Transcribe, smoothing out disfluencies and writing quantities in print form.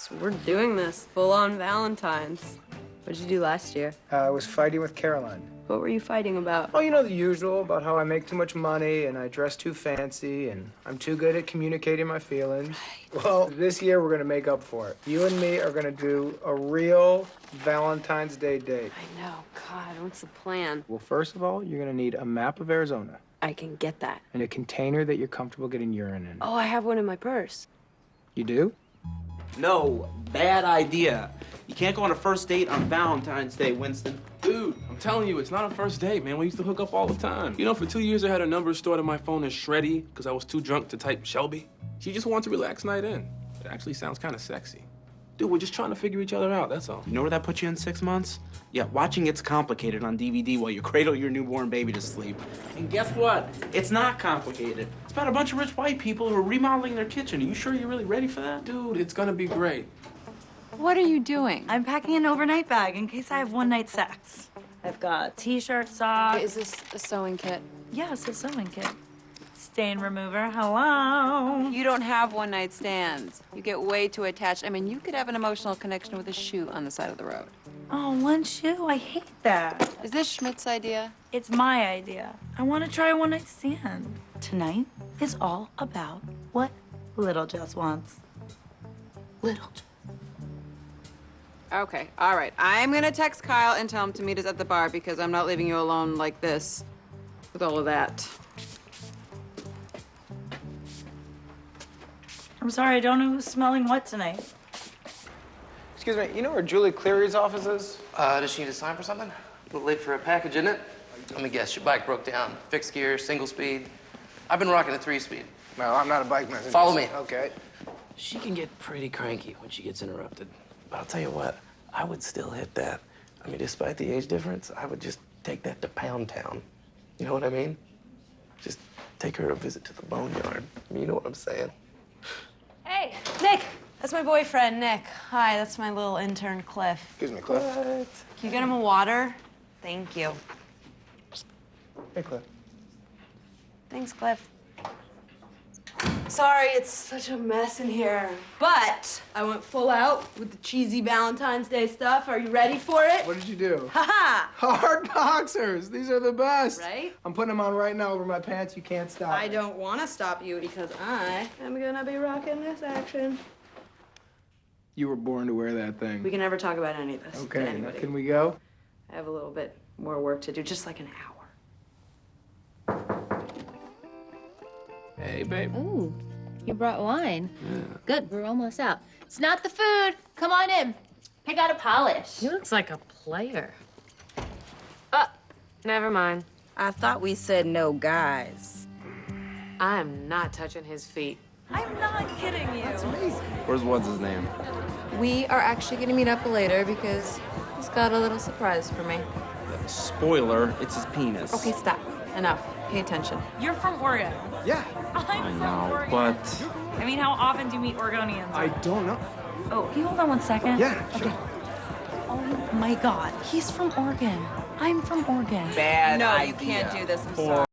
So we're doing this full-on Valentine's. What did you do last year? I was fighting with Caroline. What were you fighting about? Oh, you know the usual about how I make too much money and I dress too fancy and I'm too good at communicating my feelings. Right. Well, this year we're gonna make up for it. You and me are gonna do a real Valentine's Day date. I know. God, what's the plan? Well, first of all, you're gonna need a map of Arizona. I can get that. And a container that you're comfortable getting urine in. Oh, I have one in my purse. You do? No, bad idea. You can't go on a first date on Valentine's Day, Winston. Dude, I'm telling you, it's not a first date, man. We used to hook up all the time. You know, for 2 years, I had a number stored in my phone as Shreddy because I was too drunk to type Shelby. She just wants a relaxed night in. It actually sounds kind of sexy. Dude, we're just trying to figure each other out, that's all. You know where that puts you in 6 months? Yeah, watching It's Complicated on DVD while you cradle your newborn baby to sleep. And guess what? It's not complicated. It's about a bunch of rich white people who are remodeling their kitchen. Are you sure you're really ready for that? Dude, it's gonna be great. What are you doing? I'm packing an overnight bag in case I have one-night sex. I've got t-shirt, socks. Is this a sewing kit? Yeah, it's a sewing kit. Stain remover, hello. You don't have one-night stands. You get way too attached. I mean, you could have an emotional connection with a shoe on the side of the road. Oh, one shoe, I hate that. Is this Schmidt's idea? It's my idea. I want to try a one-night stand. Tonight is all about what Little Jess wants. Little Jess. Okay, all right. I'm gonna text Kyle and tell him to meet us at the bar because I'm not leaving you alone like this with all of that. I'm sorry, I don't know who's smelling what tonight. Excuse me, you know where Julie Cleary's office is? Does she need to sign for something? A little late for a package, isn't it? Let me guess, your bike broke down. Fixed gear, single speed. I've been rocking a 3-speed. No, I'm not a bike messenger. Follow me. Okay. She can get pretty cranky when she gets interrupted. But I'll tell you what, I would still hit that. I mean, despite the age difference, I would just take that to Pound Town. You know what I mean? Just take her a visit to the boneyard. I mean, you know what I'm saying? Hey, Nick. That's my boyfriend, Nick. Hi, that's my little intern, Cliff. Excuse me, Cliff. Can you get him a water? Thank you. Hey, Cliff. Thanks, Cliff. Sorry, it's such a mess in here. But I went full out with the cheesy Valentine's Day stuff. Are you ready for it? What did you do? Ha Hard boxers. These are the best. Right? I'm putting them on right now over my pants. You can't stop. I don't want to stop you because I am gonna be rocking this action. You were born to wear that thing. We can never talk about any of this to Okay, now anybody. can we go? I have a little bit more work to do, just like an hour. Hey, babe. Ooh, you brought wine. Yeah. Good, we're almost out. It's not the food. Come on in. Pick out a polish. He looks like a player. Never mind. I thought we said no guys. I'm not touching his feet. I'm not kidding you. That's amazing. Where's what's his name? We are actually gonna meet up later because he's got a little surprise for me. Spoiler, it's his penis. Okay, stop. Enough. Pay attention. You're from Oregon. Yeah. I I'm know, from Oregon. but... I mean, how often do you meet Oregonians? I don't know. Oh, can you hold on 1 second? Yeah, sure. Okay. Oh my God, he's from Oregon. I'm from Oregon. No, you can't do this. I'm sorry.